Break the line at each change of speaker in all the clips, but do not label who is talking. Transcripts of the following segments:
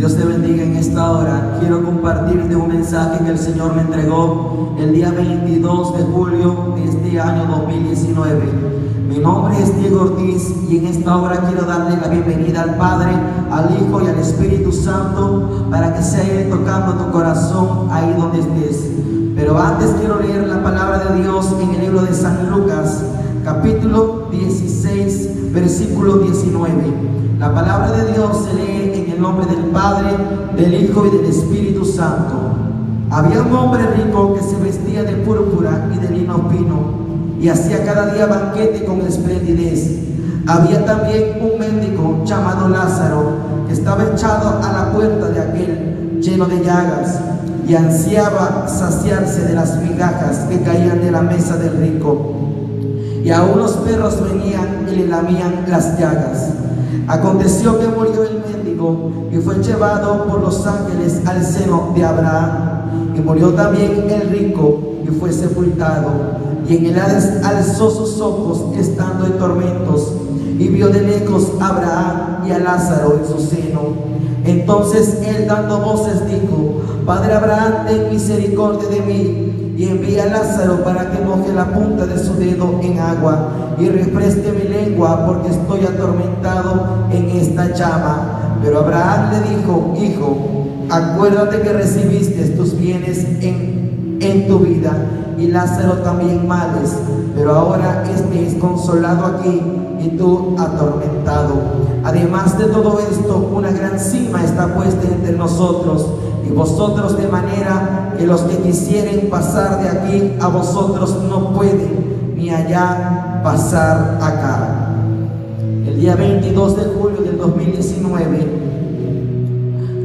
Dios te bendiga en esta hora. Quiero compartirte un mensaje que el Señor me entregó el día 22 de julio de este año 2019. Mi nombre es Diego Ortiz y en esta hora quiero darle la bienvenida al Padre, al Hijo y al Espíritu Santo para que se haya tocando tu corazón ahí donde estés. Pero antes quiero leer la palabra de Dios en el libro de San Lucas, capítulo 16, versículo 19. La palabra de Dios se lee en el nombre del Padre, del Hijo y del Espíritu Santo. Había un hombre rico que se vestía de púrpura y de lino fino y hacía cada día banquete con esplendidez. Había también un mendigo llamado Lázaro que estaba echado a la puerta de aquel, lleno de llagas, y ansiaba saciarse de las migajas que caían de la mesa del rico. Y aún los perros venían y le lamían las llagas. Aconteció que murió el mendigo y fue llevado por los ángeles al seno de Abraham. Y murió también el rico y fue sepultado. Y en el Hades alzó sus ojos estando en tormentos y vio de lejos a Abraham y a Lázaro en su seno. Entonces él, dando voces, dijo: Padre Abraham, ten misericordia de mí y envía a Lázaro para que moje la punta de su dedo en agua y refresque mi lengua, porque estoy atormentado en esta llama. Pero Abraham le dijo: Hijo, acuérdate que recibiste tus bienes en tu vida, y Lázaro también males, pero ahora este es consolado aquí y tú atormentado. Además de todo esto, una gran cima está puesta entre nosotros y vosotros, de manera que los que quisieren pasar de aquí a vosotros no pueden, ni allá pasar acá. El día 22 de julio del 2019,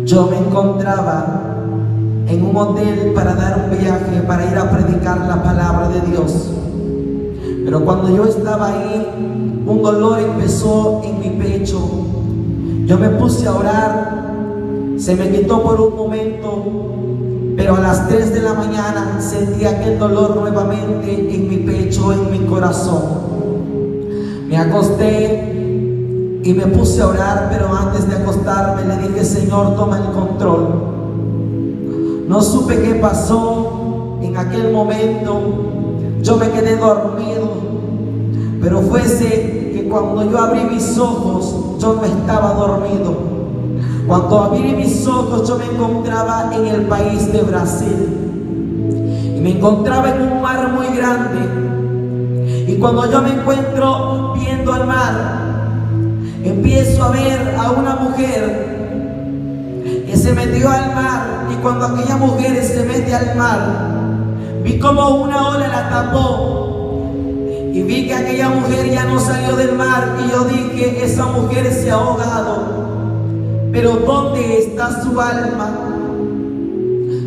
yo me encontraba en un hotel para dar un viaje, para ir a predicar la palabra de Dios. Pero cuando yo estaba ahí, un dolor empezó en mi pecho. Yo me puse a orar, se me quitó por un momento, pero a las 3 de la mañana sentí aquel dolor nuevamente en mi pecho, en mi corazón. Me acosté y me puse a orar, pero antes de acostarme le dije: Señor, toma el control. No supe qué pasó en aquel momento. Yo me quedé dormido, pero fuese que cuando yo abrí mis ojos, yo no estaba dormido. Cuando abrí mis ojos, yo me encontraba en el país de Brasil y me encontraba en un mar muy grande. Y cuando yo me encuentro viendo al mar, empiezo a ver a una mujer que se metió al mar, y cuando aquella mujer se mete al mar, vi como una ola la tapó y vi que aquella mujer ya no salió del mar, y yo dije: esa mujer se ha ahogado, pero ¿dónde está su alma?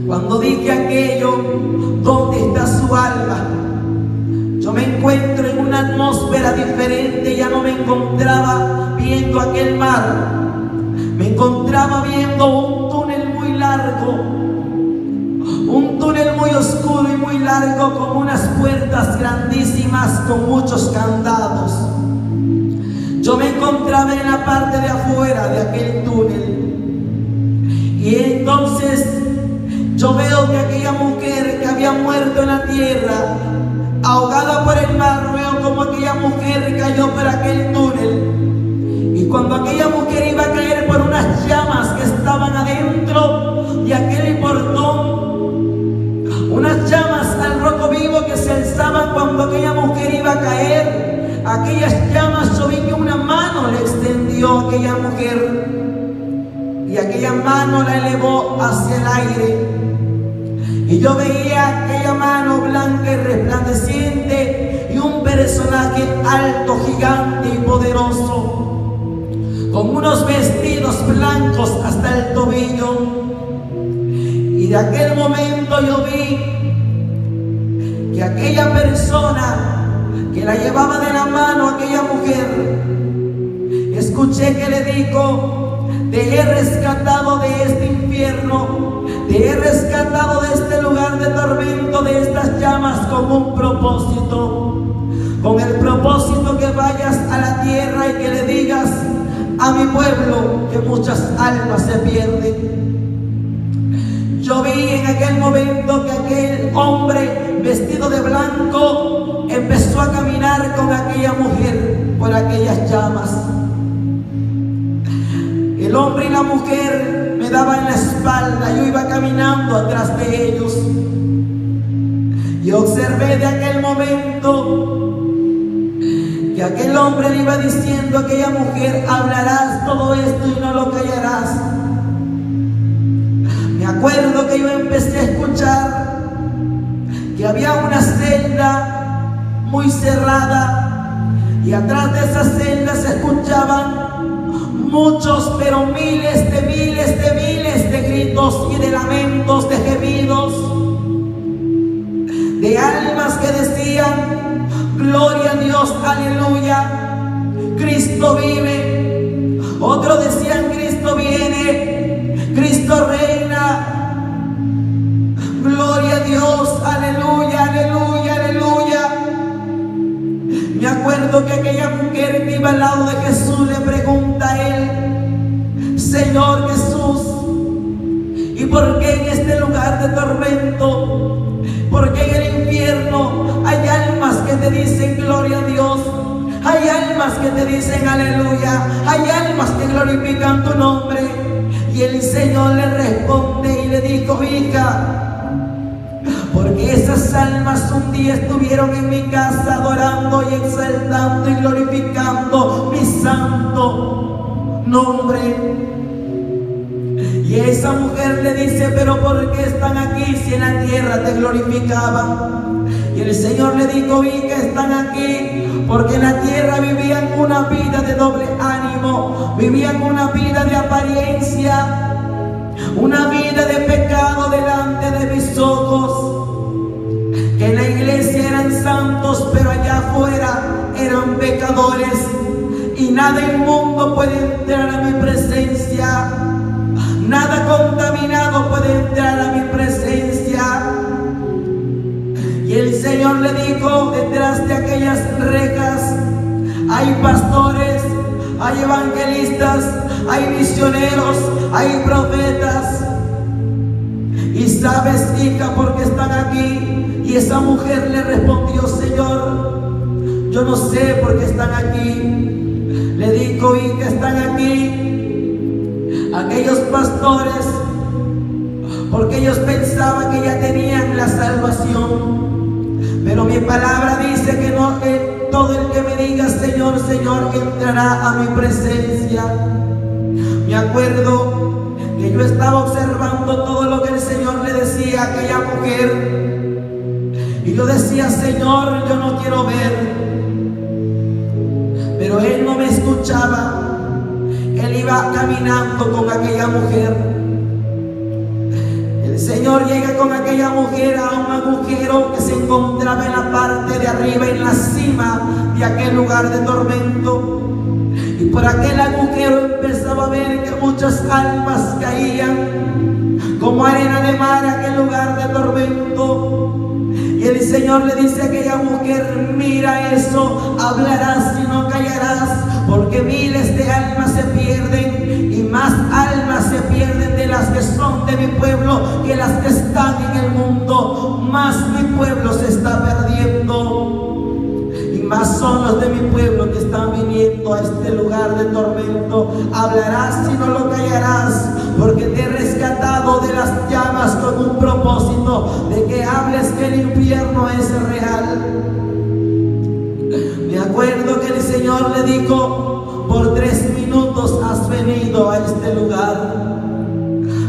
Cuando dije aquello, ¿dónde está su alma? Yo me encuentro en una atmósfera diferente. Ya no me encontraba viendo aquel mar, me encontraba viendo un túnel muy largo, un túnel muy oscuro y muy largo, con unas puertas grandísimas con muchos candados. Yo me encontraba en la parte de afuera de aquel túnel, y entonces yo veo que aquella mujer que había muerto en la tierra, ahogada por el mar, veo como aquella mujer cayó por aquel túnel. Y cuando aquella mujer iba a caer por unas llamas que estaban adentro de aquel portón, unas llamas al rojo vivo que se alzaban cuando aquella mujer iba a caer, aquellas llamas, yo vi que una mano le extendió a aquella mujer y aquella mano la elevó hacia el aire. Y yo veía aquella mano blanca y resplandeciente y un personaje alto, gigante y poderoso, con unos vestidos blancos hasta el tobillo. Y de aquel momento yo vi que aquella persona que la llevaba de la mano, aquella mujer, escuché que le dijo: te he rescatado de este infierno, te he rescatado de este lugar de tormento, de estas llamas, con un propósito, con el propósito que vayas a la tierra y que le digas a mi pueblo pueblo que muchas almas se pierden. Yo vi en aquel momento que aquel hombre vestido de blanco empezó a caminar con aquella mujer por aquellas llamas. El hombre y la mujer me daban la espalda, yo iba caminando atrás de ellos. Y observé de aquel momento que aquel hombre le iba diciendo a aquella mujer: hablarás todo esto y no lo callarás. Me acuerdo que yo empecé a escuchar que había una celda muy cerrada y atrás de esa celda se escuchaban muchos, pero miles de gritos y de lamentos, de gemidos, de almas que decían: gloria a Dios, aleluya, Cristo vive. Otros decían: Cristo viene, Cristo reina, gloria a Dios, aleluya, aleluya, aleluya. Me acuerdo que aquella mujer que iba al lado de Jesús le pregunta a él: Señor Jesús, ¿y por qué en este lugar de tormento? ¿Por qué en el infierno hay almas que te dicen gloria a Dios? Hay almas que te dicen aleluya, hay almas que glorifican tu nombre. Y el Señor le responde y le dijo: hija, porque esas almas un día estuvieron en mi casa adorando y exaltando y glorificando mi santo nombre. Y esa mujer le dice: pero ¿por qué están aquí si en la tierra te glorificaban? Y el Señor le dijo: hija, están aquí porque en la tierra vivían una vida de doble ánimo, vivían una vida de apariencia, una vida de pecado delante de mis ojos, que en la iglesia eran santos, pero allá afuera eran pecadores, y nada inmundo puede entrar a mi presencia, nada contaminado puede entrar a mi presencia. Y el Señor le dijo: detrás de aquellas rejas hay pastores, hay evangelistas, hay misioneros, hay profetas. Y sabes, hija, por qué están aquí. Y esa mujer le respondió: Señor, yo no sé por qué están aquí. Le dijo: hija, están aquí aquellos pastores porque ellos pensaban que ya tenían la salvación. Pero mi palabra dice que no, todo el que me diga Señor, Señor, entrará a mi presencia. Me acuerdo que yo estaba observando todo lo que el Señor le decía a aquella mujer, y yo decía: Señor, yo no quiero ver. Pero Él no me escuchaba. Él iba caminando con aquella mujer. El Señor llega con aquella mujer a un agujero que se encontraba en la parte de arriba, en la cima de aquel lugar de tormento. Y por aquel agujero empezaba a ver que muchas almas caían como arena de mar a aquel lugar de tormento. Y el Señor le dice a aquella mujer: mira eso, hablarás y no callarás, porque miles de almas se pierden, y más almas se pierden de las que son de mi pueblo que las que están en el mundo. Más mi pueblo se está perdiendo, y más son los de mi pueblo que están viniendo a este lugar de tormento. Hablarás y no lo callarás, porque te he rescatado de las llamas con un propósito, de que hables que el infierno es real. Me acuerdo que el Señor le dijo: por 3 minutos has venido a este lugar.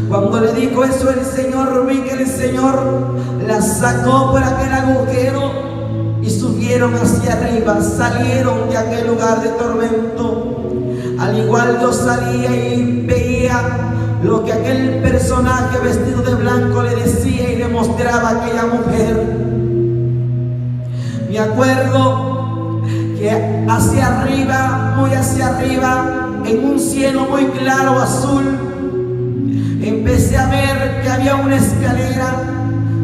Cuando le dijo eso el Señor, vi que el Señor la sacó por aquel agujero y subieron hacia arriba, salieron de aquel lugar de tormento. Al igual yo salía y veía lo que aquel personaje vestido de blanco le decía y le mostraba a aquella mujer. Me acuerdo que hacia arriba, muy hacia arriba, en un cielo muy claro azul, empecé a ver que había una escalera.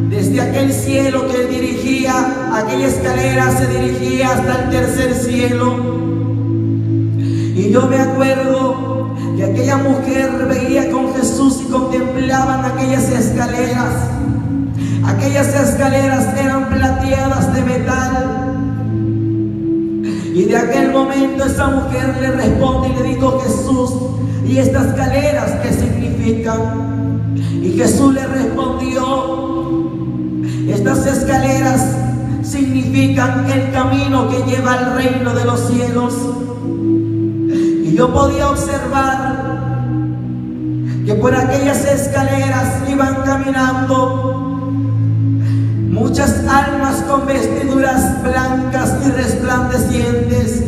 Desde aquel cielo que dirigía, aquella escalera se dirigía hasta el tercer cielo. Y yo me acuerdo que aquella mujer veía con Jesús y contemplaban aquellas escaleras. Aquellas escaleras eran plateadas de metal. Y de aquel momento esa mujer le responde y le dijo: Jesús, ¿y estas escaleras qué significan? Y Jesús le respondió: estas escaleras significan el camino que lleva al reino de los cielos. Y yo podía observar que por aquellas escaleras iban caminando muchas almas con vestiduras blancas y resplandecientes.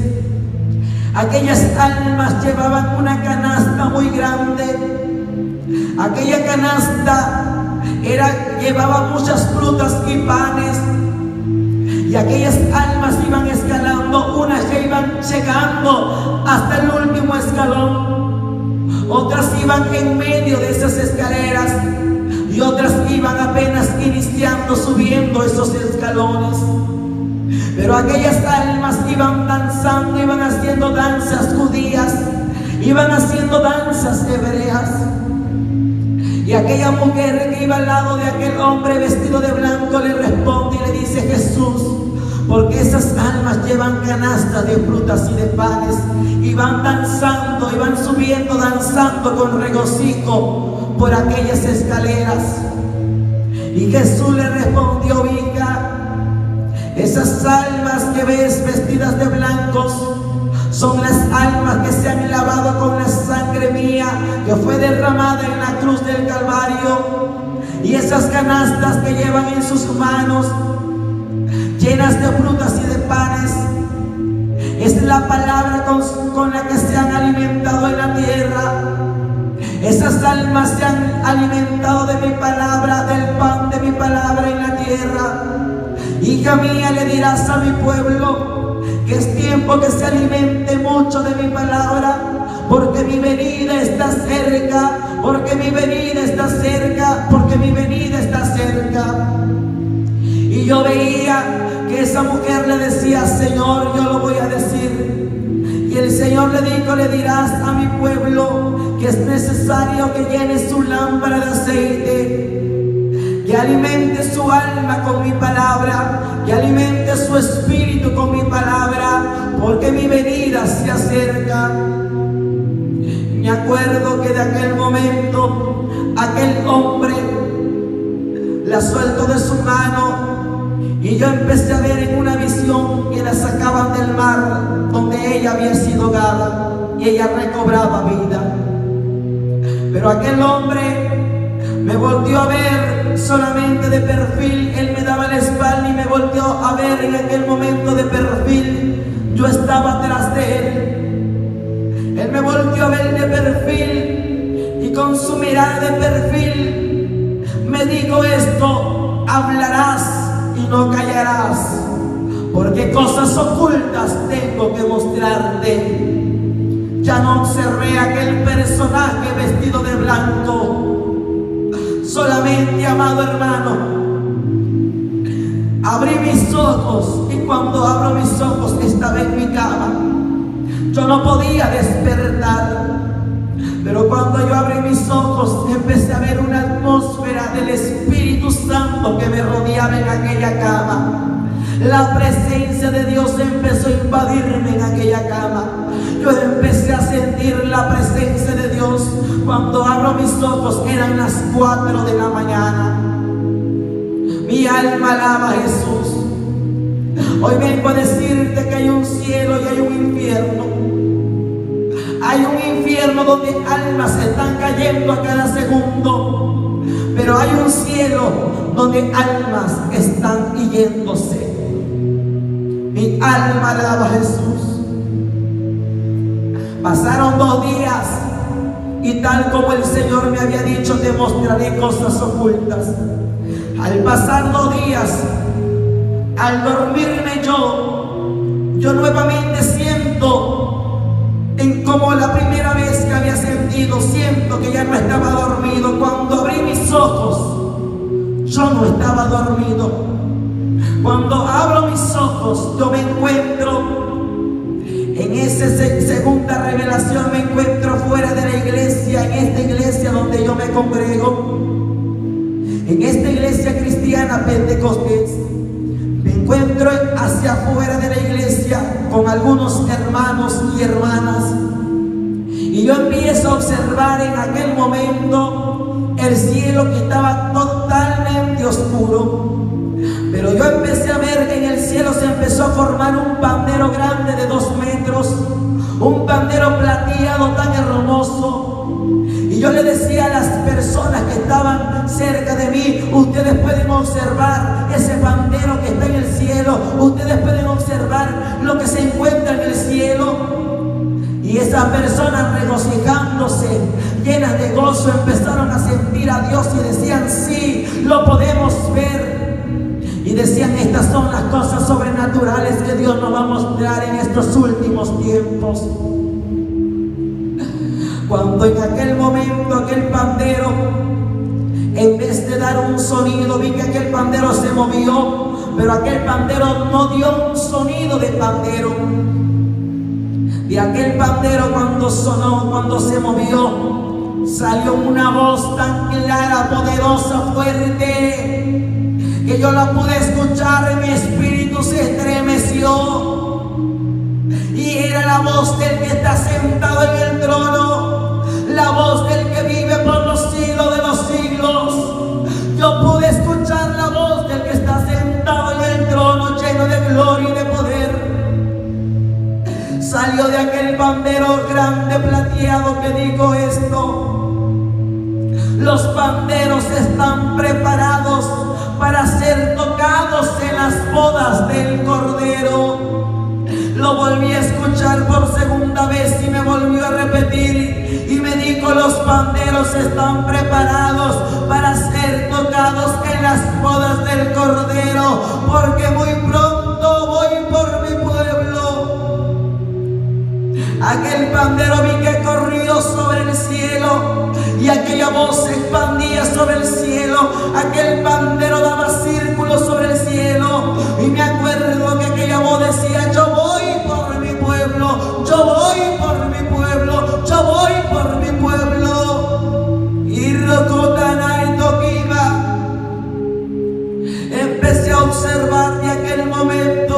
Aquellas almas llevaban una canasta muy grande. Aquella canasta llevaba muchas frutas y panes. Y aquellas almas iban escalando, unas ya iban llegando hasta el último escalón, otras iban en medio de esas escaleras y otras iban apenas iniciando, subiendo esos escalones. Pero aquellas almas iban danzando, iban haciendo danzas judías, iban haciendo danzas hebreas. Y aquella mujer que iba al lado de aquel hombre vestido de blanco le responde y le dice: Jesús, porque esas almas llevan canastas de frutas y de panes y van danzando, y van subiendo danzando con regocijo por aquellas escaleras. Y Jesús le respondió: hija, esas almas que ves vestidas de blancos son las almas que se han lavado con la sangre mía que fue derramada en la cruz del Calvario. Y esas canastas que llevan en sus manos, llenas de frutas y de panes, es la palabra con la que se han alimentado en la tierra. Esas almas se han alimentado de mi palabra, del pan de mi palabra en la tierra. Hija mía, le dirás a mi pueblo que es tiempo que se alimente mucho de mi palabra, porque mi venida está cerca, porque mi venida está cerca, porque mi venida está cerca. Y yo veía que esa mujer le decía: Señor, yo lo voy a decir. Y el Señor le dijo: le dirás a mi pueblo que es necesario que llene su lámpara de aceite, que alimente su alma con mi palabra, que alimente su espíritu con mi palabra, porque mi venida se acerca. Me acuerdo que de aquel momento aquel hombre la suelto de su mano y yo empecé a ver en una visión que la sacaban del mar donde ella había sido ahogada y ella recobraba vida. Pero aquel hombre me volteó a ver solamente de perfil. Él me daba la espalda y me volteó a ver en aquel momento de perfil. Yo estaba atrás de él. Él me volteó a ver de perfil y con su mirada de perfil me dijo esto: hablarás y no callarás, porque cosas ocultas tengo que mostrarte. Ya no observé aquel personaje vestido de blanco. Solamente, amado hermano, abrí mis ojos, y cuando abro mis ojos estaba en mi cama. Yo no podía despertar, pero cuando yo abrí mis ojos empecé a ver una atmósfera del Espíritu Santo que me rodeaba en aquella cama. La presencia de Dios empezó a invadirme en aquella cama. Yo empecé a sentir la presencia de Dios. Cuando abro mis ojos eran las 4 de la mañana. Mi alma alaba a Jesús. Hoy vengo a decirte que hay un cielo y hay un infierno. Hay un infierno donde almas están cayendo a cada segundo, pero hay un cielo donde almas están yéndose. Mi alma alaba a Jesús. Pasaron 2 días y tal como el Señor me había dicho, te mostraré cosas ocultas. Al pasar 2 días, al dormirme yo nuevamente siento como la primera vez que había sentido, siento que ya no estaba dormido. Cuando abrí mis ojos, yo no estaba dormido. Cuando abro mis ojos, yo me encuentro en esa segunda revelación, me encuentro fuera de la congrego en esta iglesia cristiana Pentecostés, me encuentro hacia afuera de la iglesia con algunos hermanos y hermanas, y yo empiezo a observar en aquel momento el cielo que estaba totalmente oscuro. Pero yo empecé a ver que en el cielo se empezó a formar un pandero grande de 2 metros, un pandero plateado tan hermoso. Y yo le decía a las personas que estaban cerca de mí: ustedes pueden observar ese pandero que está en el cielo, ustedes pueden observar lo que se encuentra en el cielo. Y esas personas, regocijándose, llenas de gozo, empezaron a sentir a Dios y decían: sí, lo podemos ver. Y decían: estas son las cosas sobrenaturales que Dios nos va a mostrar en estos últimos tiempos. Cuando en aquel momento aquel pandero, en vez de dar un sonido, vi que aquel pandero se movió, pero aquel pandero no dio un sonido de pandero. De aquel pandero, cuando sonó, cuando se movió, salió una voz tan clara, poderosa, fuerte, que yo la pude escuchar, mi espíritu se estremeció. Y era la voz del que está sentado en el trono, la voz del que vive por los siglos de los siglos. Yo pude escuchar la voz del que está sentado en el trono, lleno de gloria y de poder. Salió de aquel pandero grande plateado que dijo esto: los panderos están preparados para ser tocados en las bodas del Cordero. Lo volví a escuchar por segunda vez y me volvió a repetir y me dijo: los panderos están preparados para ser tocados en las bodas del Cordero, porque muy pronto voy por mi pueblo. Aquel pandero vi que corrió sobre el cielo y aquella voz se expandía sobre el cielo. Aquel pandero daba círculos sobre el cielo y me acuerdo que aquella voz decía: yo voy por mi pueblo, yo voy por mi pueblo, yo voy por mi pueblo. Y Rocotana y Toquiva, empecé a observar de aquel momento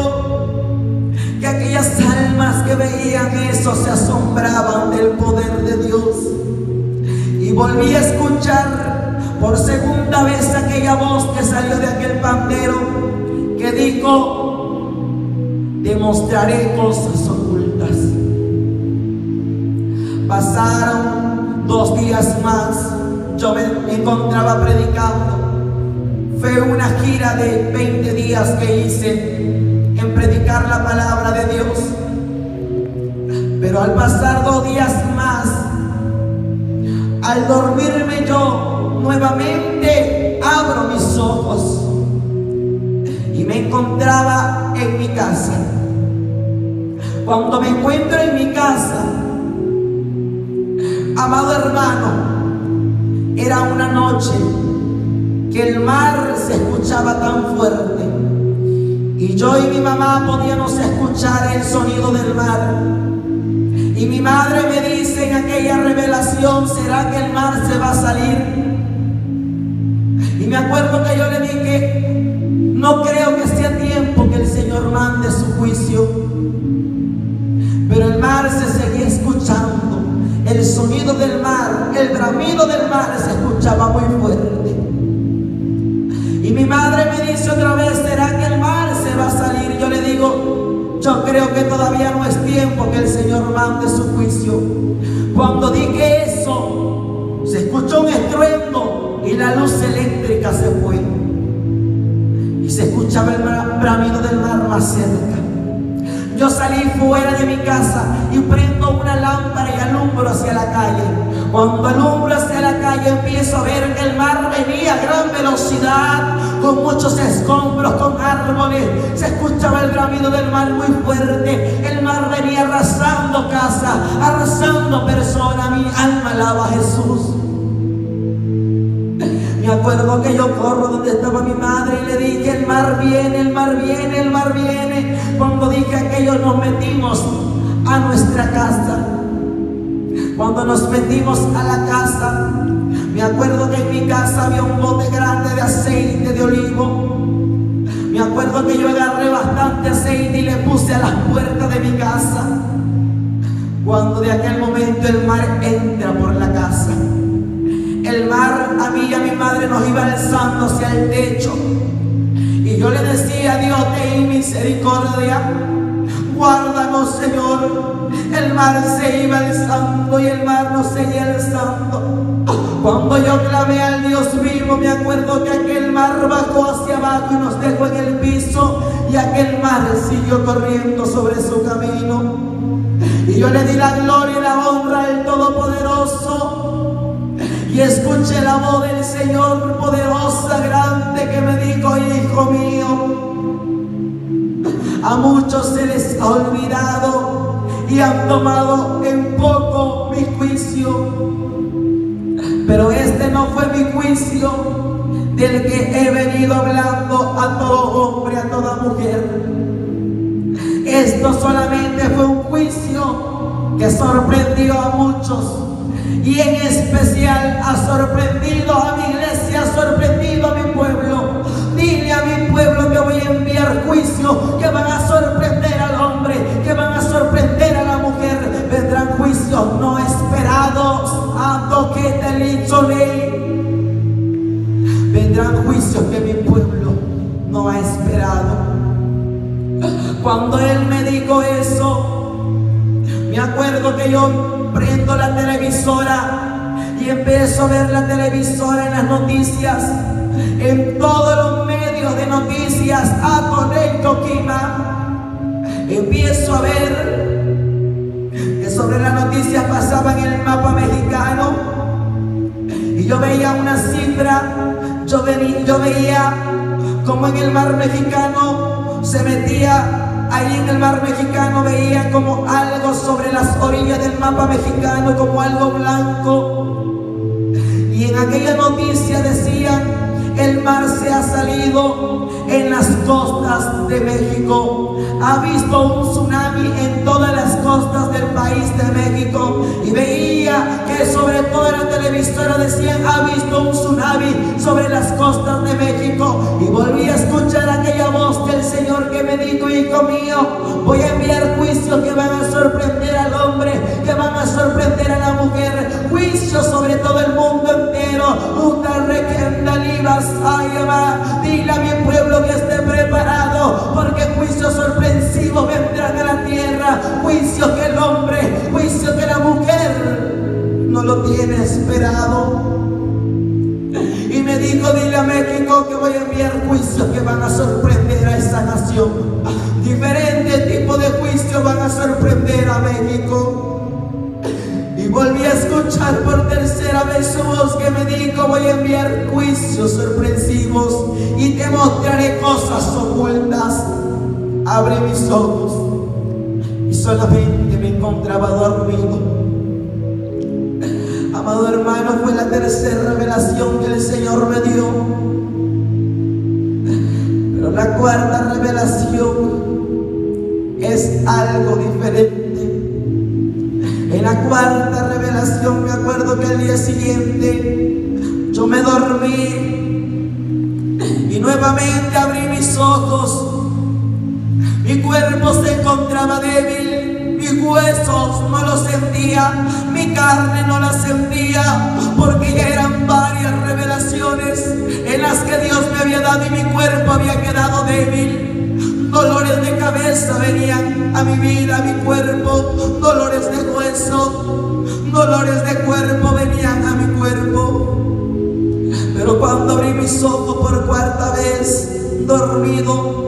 que aquellas almas que veían eso se asombraban del poder de Dios. Y volví a escuchar por segunda vez aquella voz que salió de aquel pandero que dijo: te mostraré cosas ocultas. Pasaron 2 días más, yo me encontraba predicando. Fue una gira de 20 días que hice en predicar la palabra de Dios. Pero al pasar 2 días más, al dormirme yo nuevamente abro mis ojos y me encontraba en mi casa. Cuando me encuentro en mi casa, amado hermano, era una noche que el mar se escuchaba tan fuerte y yo y mi mamá podíamos escuchar el sonido del mar. Y mi madre me dice en aquella revelación: ¿será que el mar se va a salir? Y me acuerdo que yo le dije: no creo que sea tiempo que el Señor mande su juicio. Pero el mar se seguía escuchando, el sonido del mar, el bramido del mar se escuchaba muy fuerte. Y mi madre me dice otra vez: ¿será que el mar se va a salir? Yo le digo: yo creo que todavía no es tiempo que el Señor mande su juicio. Cuando dije eso, se escuchó un estruendo y la luz eléctrica se fue. Y se escuchaba el bramido del mar más cerca. Yo salí fuera de mi casa y prendo una lámpara y alumbro hacia la calle. Cuando alumbro hacia la calle, empiezo a ver que el mar venía a gran velocidad, con muchos escombros, con árboles. Se escuchaba el bramido del mar muy fuerte. El mar venía arrasando casa, arrasando personas. Mi alma alaba a Jesús. Me acuerdo que yo corro donde estaba mi madre y le dije: el mar viene, el mar viene, el mar viene. Cuando dije aquello, nos metimos a nuestra casa. Cuando nos metimos a la casa, Me acuerdo que en mi casa había un bote grande de aceite de olivo. Me acuerdo que yo agarré bastante aceite y le puse a las puertas de mi casa. Cuando de aquel momento el mar entra por la casa, el mar a mí y a mi madre nos iba alzando hacia el techo. Y yo le decía: Dios, ten misericordia, guárdanos, Señor. El mar se iba alzando y el mar nos seguía alzando. Cuando yo clamé al Dios vivo, me acuerdo que aquel mar bajó hacia abajo y nos dejó en el piso, y aquel mar siguió corriendo sobre su camino. Y yo le di la gloria y la honra al Todopoderoso, y escuché la voz del Señor poderosa, grande, que me dijo: hijo mío, a muchos se les ha olvidado y han tomado en poco mi juicio. Pero este no fue mi juicio, del que he venido hablando a todo hombre, a toda mujer. Esto solamente fue un juicio que sorprendió a muchos, y en especial ha sorprendido a mi iglesia, ha sorprendido a mi pueblo. Dile a mi pueblo que voy a enviar juicio, que van a sorprender al hombre, que van a sorprender a la mujer. Vendrán juicios no esperados, vendrán juicios que mi pueblo no ha esperado. Cuando él me dijo eso, me acuerdo que yo prendo la televisora y empiezo a ver la televisora en las noticias, en todos los medios de noticias, empiezo a ver que sobre las noticias pasaban el mapa mexicano, y yo veía una cifra, yo veía como en el mar mexicano se metía, ahí en el mar mexicano veía como algo sobre las orillas del mapa mexicano, como algo blanco, y en aquella noticia decían: el mar se ha salido en las costas de México. Ha visto un tsunami en todas las costas del país de México. Y veía que sobre toda la televisora decían: ha visto un tsunami sobre las costas de México. Y volví a escuchar aquella voz del Señor que me dijo: hijo mío, voy a enviar juicios que van a sorprender al hombre, que van a sorprender a la mujer, juicios sobre todo el mundo entero. Dile a mi pueblo que esté preparado, porque juicios sorpresivos vendrán a la tierra, juicios que el hombre, juicios que la mujer no lo tiene esperado. Y me dijo: dile a México que voy a enviar juicios que van a sorprender a esa nación. Diferentes tipos de juicios van a sorprender a México. Y volví a escuchar por tercera vez su voz que me dijo: voy a enviar juicios sorpresivos y te mostraré cosas ocultas. Abrí mis ojos y solamente me encontraba dormido. Amado hermano, fue la tercera revelación que el Señor me dio. Pero la cuarta revelación es algo diferente. En la cuarta revelación me acuerdo que al día siguiente yo me dormí y nuevamente abrí mis ojos. Mi cuerpo se encontraba débil, mis huesos no los sentía, mi carne no la sentía, porque ya eran varias revelaciones en las que Dios me había dado y mi cuerpo había quedado débil. Dolores de cabeza venían a mi vida, a mi cuerpo, dolores de hueso, dolores de cuerpo venían a mi cuerpo. Pero cuando abrí mis ojos por cuarta vez, dormido,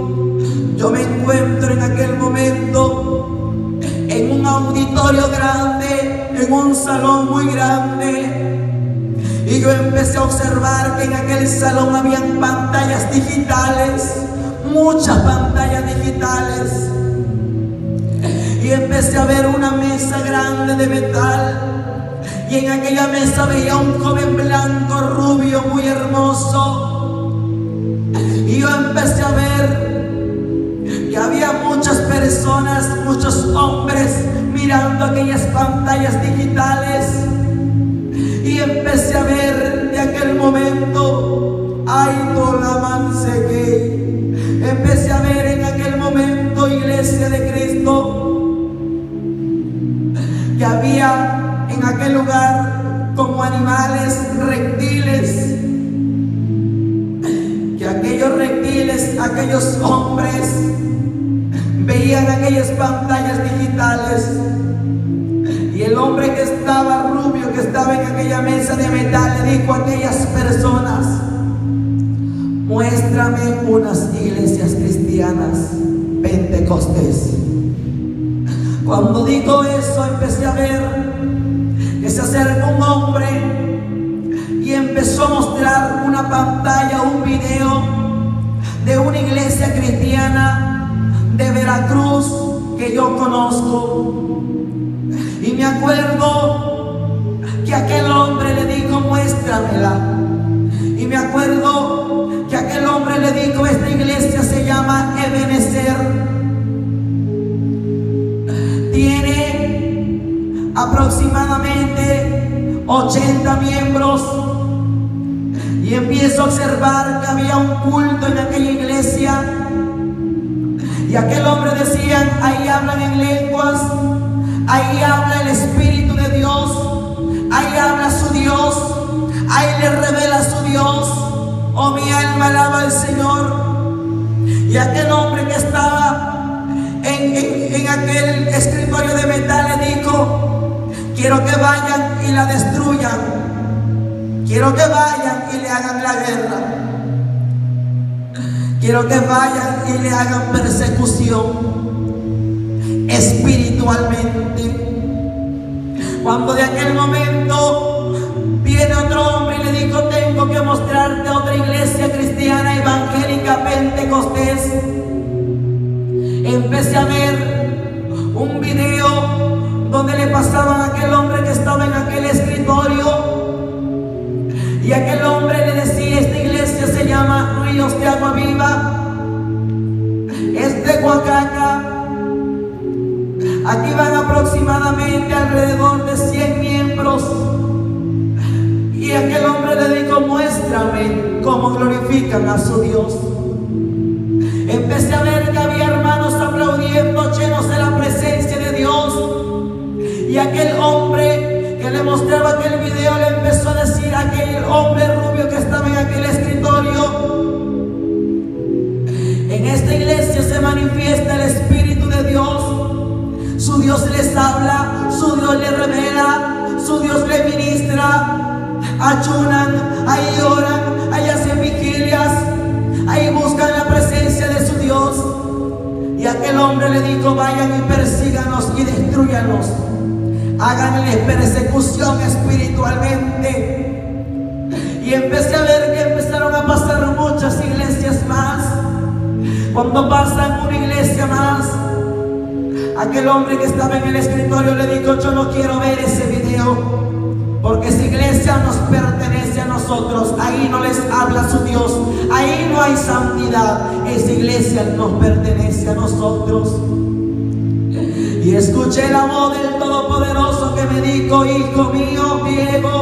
yo me encuentro en aquel momento en un auditorio grande, en un salón muy grande. Y yo empecé a observar que en aquel salón habían pantallas digitales, muchas pantallas digitales, y empecé a ver una mesa grande de metal, y en aquella mesa veía un joven blanco, rubio, muy hermoso, y yo empecé a ver que había muchas personas, muchos hombres mirando aquellas pantallas digitales, Y empecé a ver de aquel momento, ay, Tolamanseque, empecé a ver en aquel momento, iglesia de Cristo, que había en aquel lugar como animales, reptiles, que aquellos reptiles, aquellos hombres veían aquellas pantallas digitales. Y el hombre que estaba rubio, que estaba en aquella mesa de metal, le dijo a aquellas personas: muéstrame unas iglesias cristianas Pentecostés. Cuando dijo eso, empecé a ver que se acercó un hombre y empezó a mostrar una pantalla, un video de una iglesia cristiana de Veracruz que yo conozco. Y me acuerdo que aquel hombre le dijo: muéstramela. Y me acuerdo que aquel hombre le dijo: esta iglesia se llama Ebenezer. Tiene aproximadamente 80 miembros. Y empiezo a observar que había un culto en aquella iglesia. Y aquel hombre decía: ahí hablan en lenguas. Ahí habla el Espíritu de Dios, ahí habla su Dios, ahí le revela su Dios. Oh, mi alma alaba al Señor. Y aquel hombre que estaba en aquel escritorio de metal le dijo: quiero que vayan y la destruyan, quiero que vayan y le hagan la guerra, quiero que vayan y le hagan persecución espiritualmente. Cuando de aquel momento viene otro hombre y le dijo: tengo que mostrarte otra iglesia cristiana evangélica Pentecostés. Empecé a ver un video donde le pasaban a aquel hombre que estaba en aquel escritorio, y aquel hombre le decía: esta iglesia se llama Ríos de Agua Viva, es de Oaxaca. Aquí van aproximadamente alrededor de 100 miembros. Y aquel hombre le dijo: muéstrame cómo glorifican a su Dios. Empecé a ver que había hermanos aplaudiendo, llenos de la presencia de Dios. Y aquel hombre que le mostraba aquel video le empezó a decir a aquel hombre rubio que estaba en aquel escritorio: en esta iglesia se manifiesta el Espíritu de Dios. Su Dios les habla, su Dios les revela, su Dios les ministra. Ayunan, ahí oran, ahí hacen vigilias, ahí buscan la presencia de su Dios. Y aquel hombre le dijo: vayan y persíganos y destruyanos, háganle persecución espiritualmente. Y empecé a ver que empezaron a pasar muchas iglesias más. Cuando pasan una iglesia más, aquel hombre que estaba en el escritorio le dijo: yo no quiero ver ese video, porque esa iglesia nos pertenece a nosotros. Ahí no les habla su Dios, ahí no hay santidad. Esa iglesia nos pertenece a nosotros. Y escuché la voz del Todopoderoso que me dijo: hijo mío, Diego,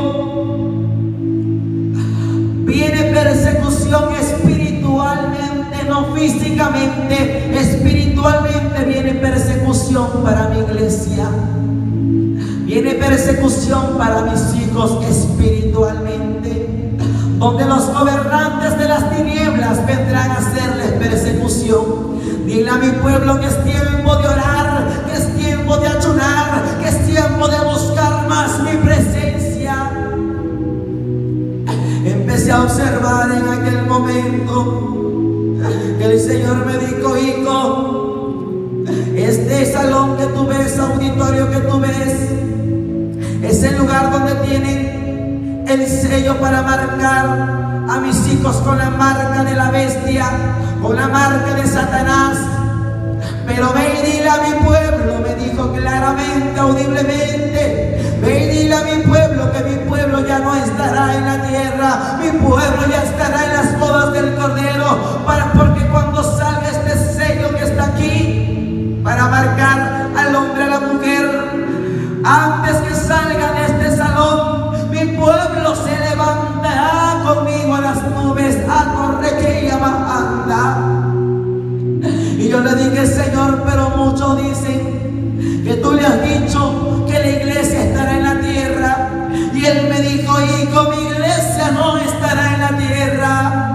viene persecución espiritualmente, no físicamente, espiritualmente viene persecución para mi iglesia. Viene persecución para mis hijos espiritualmente, donde los gobernantes de las tinieblas vendrán a hacerles persecución. Dile a mi pueblo que es tiempo de orar, que es tiempo de ayunar, que es tiempo de buscar más mi presencia. Empecé a observar en aquel momento que el Señor me dijo: hijo, este salón que tú ves, auditorio que tú ves, es el lugar donde tienen el sello para marcar a mis hijos con la marca de la bestia, con la marca de Satanás. Pero ve y dile a mi pueblo, me dijo claramente, audiblemente, ve y dile a mi pueblo que mi pueblo ya no estará en la tierra, mi pueblo ya estará en las bodas del Cordero, porque cuando salga este sello que está aquí, para marcar al hombre, a la mujer, antes que salga de este salón, mi pueblo Señor, pero muchos dicen que tú le has dicho que la iglesia estará en la tierra. Y Él me dijo: hijo, mi iglesia no estará en la tierra.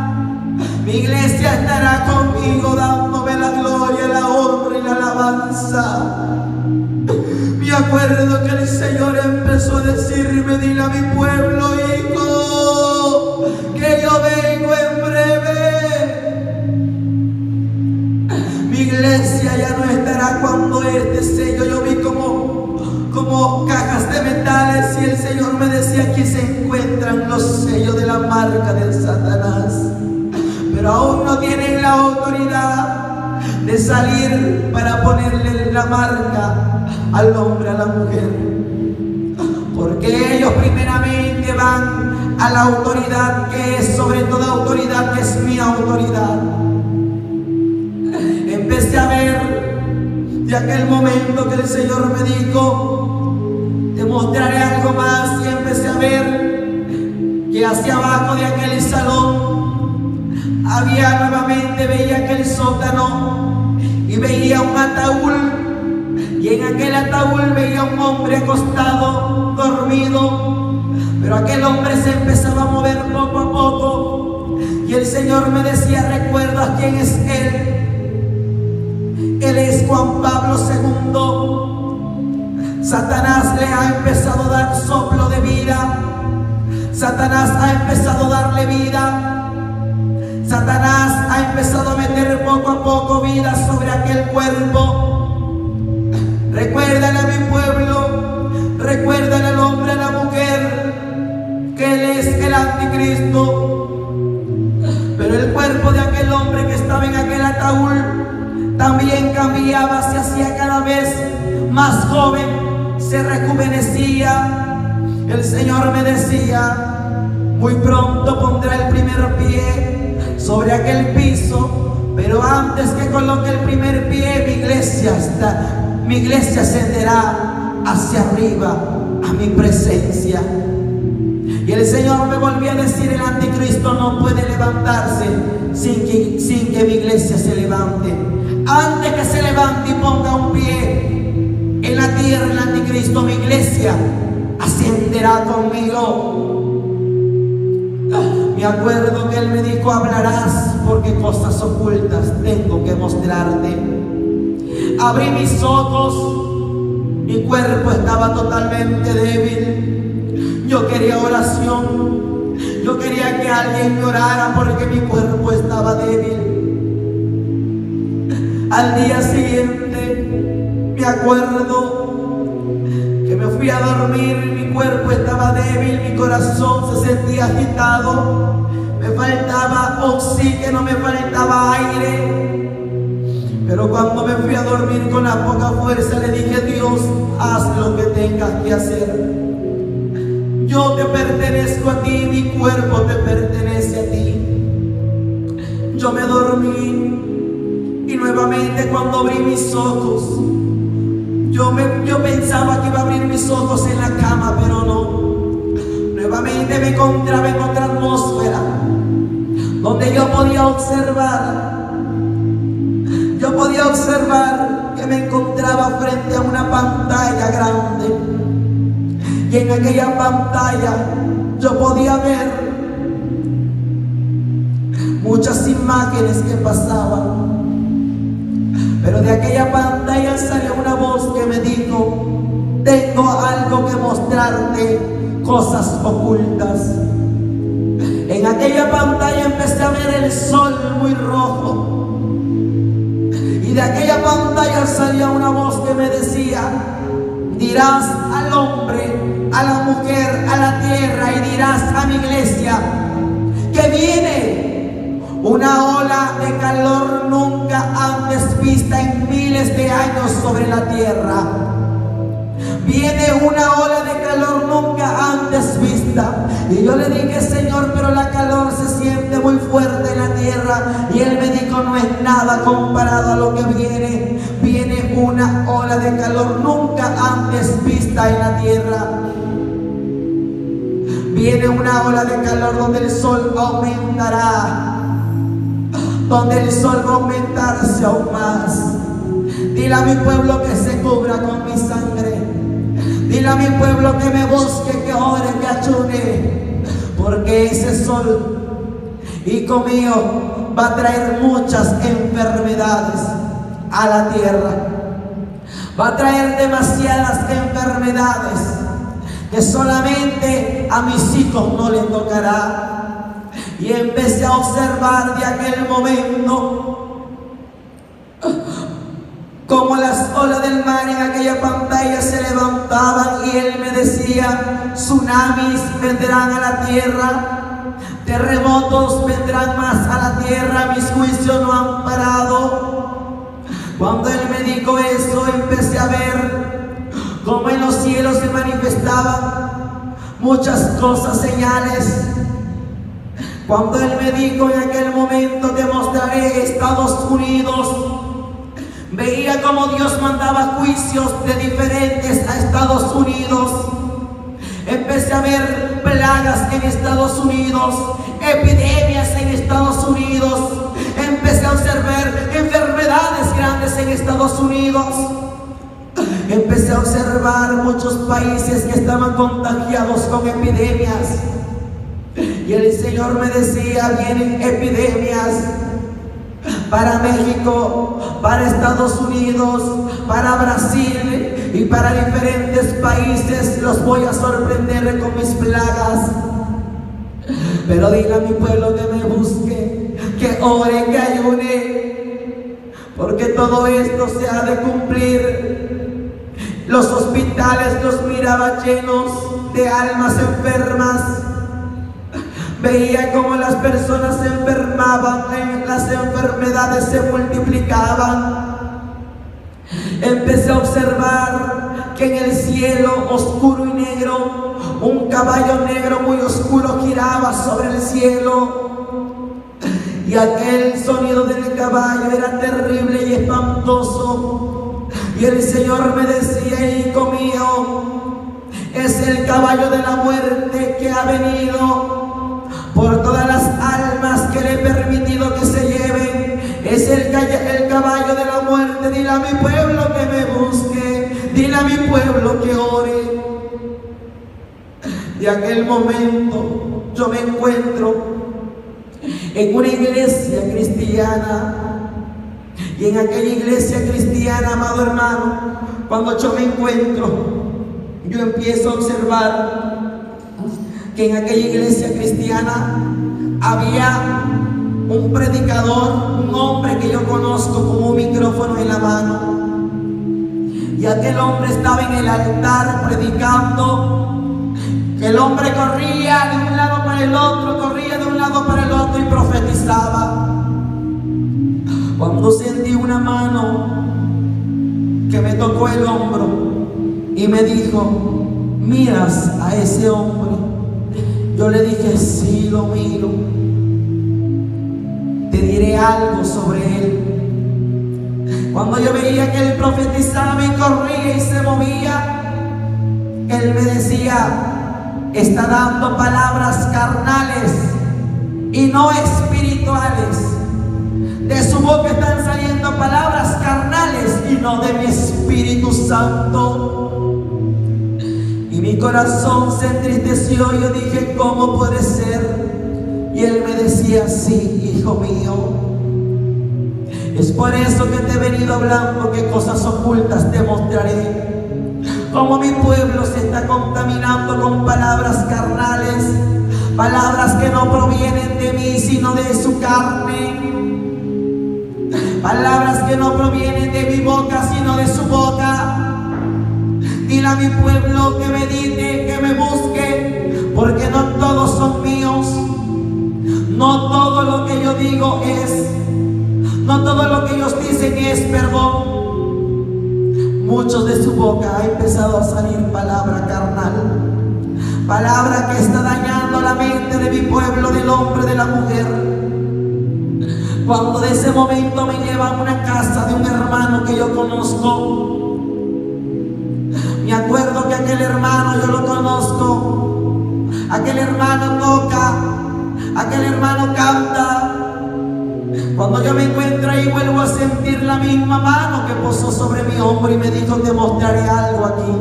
Mi iglesia estará conmigo, dándome la gloria, la honra y la alabanza. Me acuerdo que el Señor empezó a decirme: dile a mi pueblo, hijo, que yo vengo en breve. Mi iglesia ya no estará cuando este sello, yo vi como cajas de metales, y el Señor me decía: aquí se encuentran los sellos de la marca del Satanás, pero aún no tienen la autoridad de salir para ponerle la marca al hombre, a la mujer, porque ellos primeramente van a la autoridad que es sobre toda autoridad, que es mi autoridad. Empecé a ver de aquel momento que el Señor me dijo: te mostraré algo más, y empecé a ver que hacia abajo de aquel salón había nuevamente, veía aquel sótano y veía un ataúd, y en aquel ataúd veía un hombre acostado, dormido, pero aquel hombre se empezaba a mover poco a poco, y el Señor me decía: ¿recuerdas quién es él? Él es Juan Pablo II. Satanás le ha empezado a dar soplo de vida. Satanás ha empezado a darle vida. Satanás ha empezado a meter poco a poco vida sobre aquel cuerpo. Recuérdale a mi pueblo, recuérdale al hombre, a la mujer, que él es el anticristo. Pero el cuerpo de aquel hombre que estaba en aquel ataúd también cambiaba, se hacía cada vez más joven, se rejuvenecía. El Señor me decía: muy pronto pondrá el primer pie sobre aquel piso, pero antes que coloque el primer pie, mi iglesia ascenderá hacia arriba a mi presencia. Y el Señor me volvió a decir: el anticristo no puede levantarse sin que mi iglesia se levante. Antes que se levante y ponga un pie en la tierra el anticristo, mi iglesia ascenderá conmigo. Me acuerdo que Él me dijo: hablarás, porque cosas ocultas tengo que mostrarte. Abrí mis ojos, mi cuerpo estaba totalmente débil. Yo quería oración, yo quería que alguien me orara porque mi cuerpo estaba débil. Al día siguiente me acuerdo que me fui a dormir, mi cuerpo estaba débil, mi corazón se sentía agitado, me faltaba oxígeno, me faltaba aire. Pero cuando me fui a dormir con la poca fuerza, le dije: Dios, haz lo que tengas que hacer. Yo te pertenezco a ti, mi cuerpo te pertenece a ti. Yo me dormí. Y nuevamente cuando abrí mis ojos, yo pensaba que iba a abrir mis ojos en la cama, pero no. Nuevamente me encontraba en otra atmósfera, donde yo podía observar que me encontraba frente a una pantalla grande. Y en aquella pantalla yo podía ver muchas imágenes que pasaban. Pero de aquella pantalla salió una voz que me dijo: tengo algo que mostrarte, cosas ocultas. En aquella pantalla empecé a ver el sol muy rojo. Y de aquella pantalla salía una voz que me decía: dirás al hombre, a la mujer, a la tierra, y dirás a mi iglesia que viene una ola de calor nunca antes vista en miles de años sobre la tierra. Viene una ola de calor nunca antes vista. Y yo le dije: Señor, pero la calor se siente muy fuerte en la tierra. Y Él me dijo: no es nada comparado a lo que viene. Viene una ola de calor nunca antes vista en la tierra. Viene una ola de calor donde el sol aumentará, donde el sol va a aumentarse aún más. Dile a mi pueblo que se cubra con mi sangre. Dile a mi pueblo que me busque, que ore, que ayune, porque ese sol, hijo mío, va a traer muchas enfermedades a la tierra. Va a traer demasiadas enfermedades que solamente a mis hijos no les tocará. Y empecé a observar de aquel momento como las olas del mar en aquella pantalla se levantaban, y él me decía: tsunamis vendrán a la tierra, terremotos vendrán más a la tierra, mis juicios no han parado. Cuando él me dijo eso, empecé a ver cómo en los cielos se manifestaban muchas cosas, señales. Cuando él me dijo en aquel momento: te mostraré Estados Unidos, veía como Dios mandaba juicios de diferentes a Estados Unidos. Empecé a ver plagas en Estados Unidos, epidemias en Estados Unidos. Empecé a observar enfermedades grandes en Estados Unidos. Empecé a observar muchos países que estaban contagiados con epidemias. Y el Señor me decía: vienen epidemias para México, para Estados Unidos, para Brasil y para diferentes países. Los voy a sorprender con mis plagas. Pero dile a mi pueblo que me busque, que ore, que ayune, porque todo esto se ha de cumplir. Los hospitales los miraba llenos de almas enfermas. Veía cómo las personas se enfermaban, las enfermedades se multiplicaban. Empecé a observar que en el cielo oscuro y negro, un caballo negro muy oscuro giraba sobre el cielo. Y aquel sonido del caballo era terrible y espantoso. Y el Señor me decía: hijo mío, es el caballo de la muerte que ha venido por todas las almas que le he permitido que se lleven. Es el caballo de la muerte. Dile a mi pueblo que me busque, dile a mi pueblo que ore. De aquel momento yo me encuentro en una iglesia cristiana, y en aquella iglesia cristiana, amado hermano, cuando yo me encuentro, yo empiezo a observar que en aquella iglesia cristiana había un predicador, un hombre que yo conozco con un micrófono en la mano. Y aquel hombre estaba en el altar predicando. El hombre corría de un lado para el otro, corría de un lado para el otro y profetizaba. Cuando sentí una mano que me tocó el hombro y me dijo: ¿miras a ese hombre? Yo le dije: sí, lo miro. Te diré algo sobre él. Cuando yo veía que él profetizaba y corría y se movía, él me decía: está dando palabras carnales y no espirituales. De su boca están saliendo palabras carnales y no de mi Espíritu Santo. Y mi corazón se entristeció. Yo dije: ¿cómo puede ser? Y él me decía: sí, hijo mío, es por eso que te he venido hablando, que cosas ocultas te mostraré. Como mi pueblo se está contaminando con palabras carnales, palabras que no provienen de mí sino de su carne, palabras que no provienen de mi boca sino de su boca. Dile a mi pueblo que medite, que me busque, porque no todos son míos. No todo lo que yo digo no todo lo que ellos dicen es verdad. Muchos de su boca ha empezado a salir palabra carnal, palabra que está dañando la mente de mi pueblo, del hombre, de la mujer. Cuando de ese momento me llevan a una casa de un hermano que yo conozco, me acuerdo que aquel hermano yo lo conozco. Aquel hermano toca, aquel hermano canta. Cuando yo me encuentro ahí, vuelvo a sentir la misma mano que posó sobre mi hombro y me dijo: te mostraré algo aquí.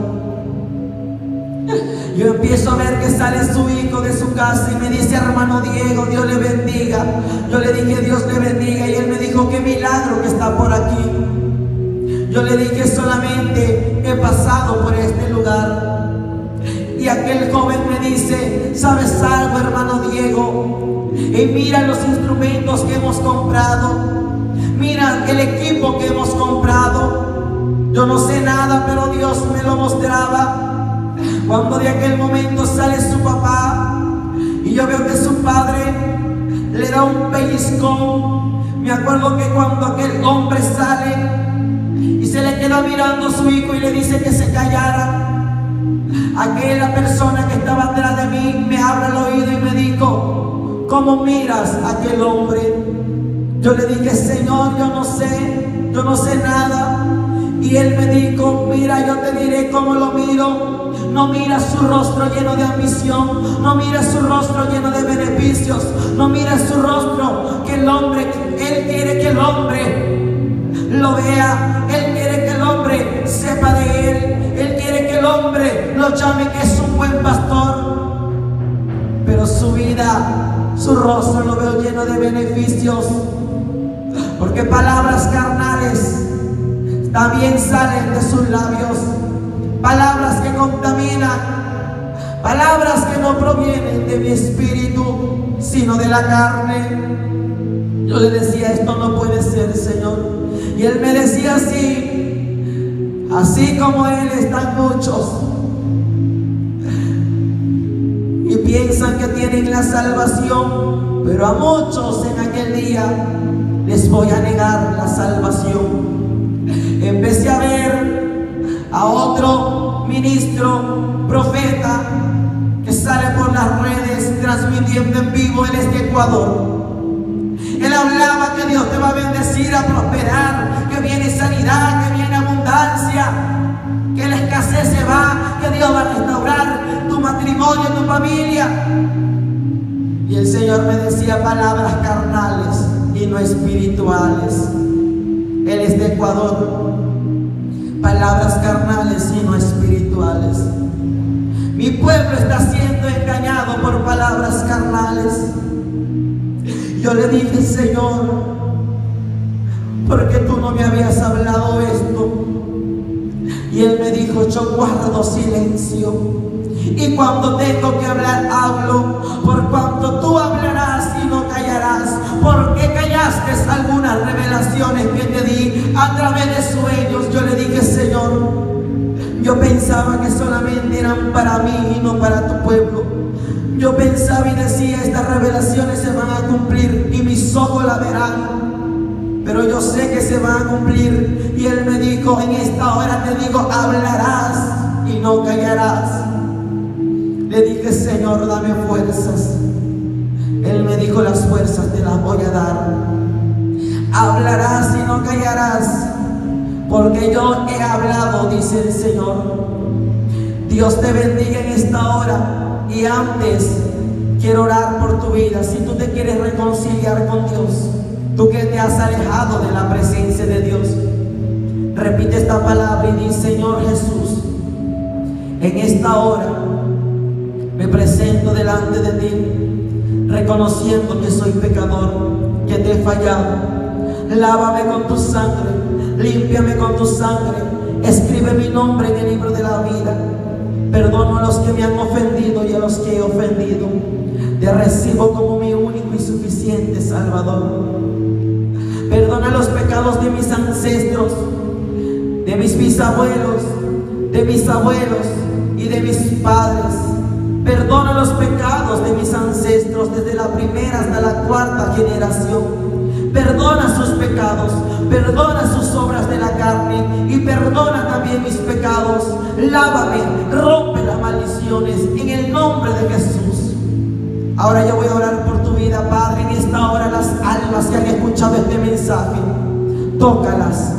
Yo empiezo a ver que sale su hijo de su casa y me dice: hermano Diego, Dios le bendiga. Yo le dije: Dios le bendiga. Y él me dijo: qué milagro que está por aquí. Yo le dije: solamente he pasado por este lugar. Y aquel joven me dice: ¿sabes algo, hermano Diego? Y mira los instrumentos que hemos comprado, mira el equipo que hemos comprado. Yo no sé nada, pero Dios me lo mostraba. Cuando de aquel momento sale su papá y yo veo que su padre le da un pellizcón. Me acuerdo que cuando aquel hombre sale y se le queda mirando a su hijo y le dice que se callara, aquella persona que estaba atrás de mí me abre el oído y me dijo: ¿cómo miras a aquel hombre? Yo le dije: Señor, yo no sé nada. Y él me dijo: mira, yo te diré cómo lo miro. No mira su rostro lleno de ambición, no mira su rostro lleno de beneficios, no mira su rostro que el hombre, él quiere que el hombre lo vea, él quiere que el hombre sepa de él quiere que el hombre lo llame que es un buen pastor. Pero su vida, su rostro lo veo lleno de beneficios, porque palabras carnales también salen de sus labios. Palabras que contaminan, palabras que no provienen de mi espíritu, sino de la carne. Yo le decía: esto no puede ser, Señor. Y él me decía: así como él están muchos y piensan que tienen la salvación, pero a muchos en aquel día les voy a negar la salvación. Empecé a ver a otro ministro, profeta, que sale por las redes transmitiendo en vivo en este Ecuador. Él hablaba que Dios te va a bendecir, a prosperar, que viene sanidad, que viene abundancia, que la escasez se va, que Dios va a restaurar tu matrimonio, tu familia. Y el Señor me decía palabras carnales y no espirituales. Él es de Ecuador. Palabras carnales y no espirituales. Mi pueblo está siendo engañado por palabras carnales. Yo le dije: Señor, ¿por qué tú no me habías hablado esto? Y él me dijo: yo guardo silencio, y cuando tengo que hablar, hablo, por cuanto tú hablarás y no callarás. ¿Por qué callaste algunas revelaciones que te di a través de sueños? Yo le dije: Señor, yo pensaba que solamente eran para mí y no para tu pueblo. Yo pensaba y decía: estas revelaciones se van a cumplir y mis ojos la verán, pero yo sé que se van a cumplir. Y él me dijo: en esta hora te digo, hablarás y no callarás. Le dije: Señor, dame fuerzas. Él me dijo: las fuerzas te las voy a dar. Hablarás y no callarás, porque yo he hablado, dice el Señor. Dios te bendiga en esta hora. Y antes quiero orar por tu vida. Si tú te quieres reconciliar con Dios, tú que te has alejado de la presencia de Dios, repite esta palabra y di: Señor Jesús, en esta hora me presento delante de ti, reconociendo que soy pecador, que te he fallado. Lávame con tu sangre, límpiame con tu sangre, escribe mi nombre en el libro de la vida. Perdono a los que me han ofendido y a los que he ofendido. Te recibo como mi único y suficiente Salvador. Perdona los pecados de mis ancestros, de mis bisabuelos, de mis abuelos y de mis padres. Perdona los pecados de mis ancestros desde la primera hasta la cuarta generación. Perdona sus pecados, perdona sus obras de la carne y perdona también mis pecados. Lávame, rompe las maldiciones en el nombre de Jesús. Ahora yo voy a orar por tu vida, Padre, en esta hora. Las almas que han escuchado este mensaje, tócalas,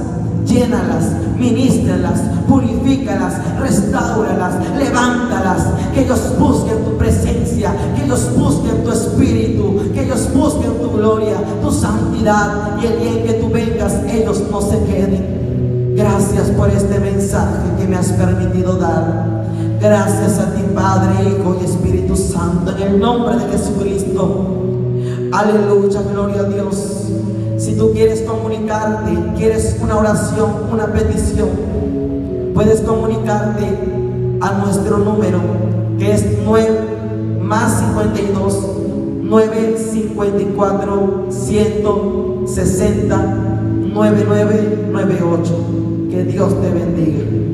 llénalas, ministralas, purifícalas, restáuralas, levántalas, que ellos busquen tu presencia, que ellos busquen tu espíritu, que ellos busquen tu gloria. gloria, tu santidad, y el día en que tú vengas ellos no se queden. Gracias por este mensaje que me has permitido dar. Gracias a ti, Padre, Hijo y Espíritu Santo, en el nombre de Jesucristo. Aleluya, gloria a Dios. Si tú quieres comunicarte, quieres una oración, una petición, puedes comunicarte a nuestro número, que es 52 954 160 9998. Que Dios te bendiga.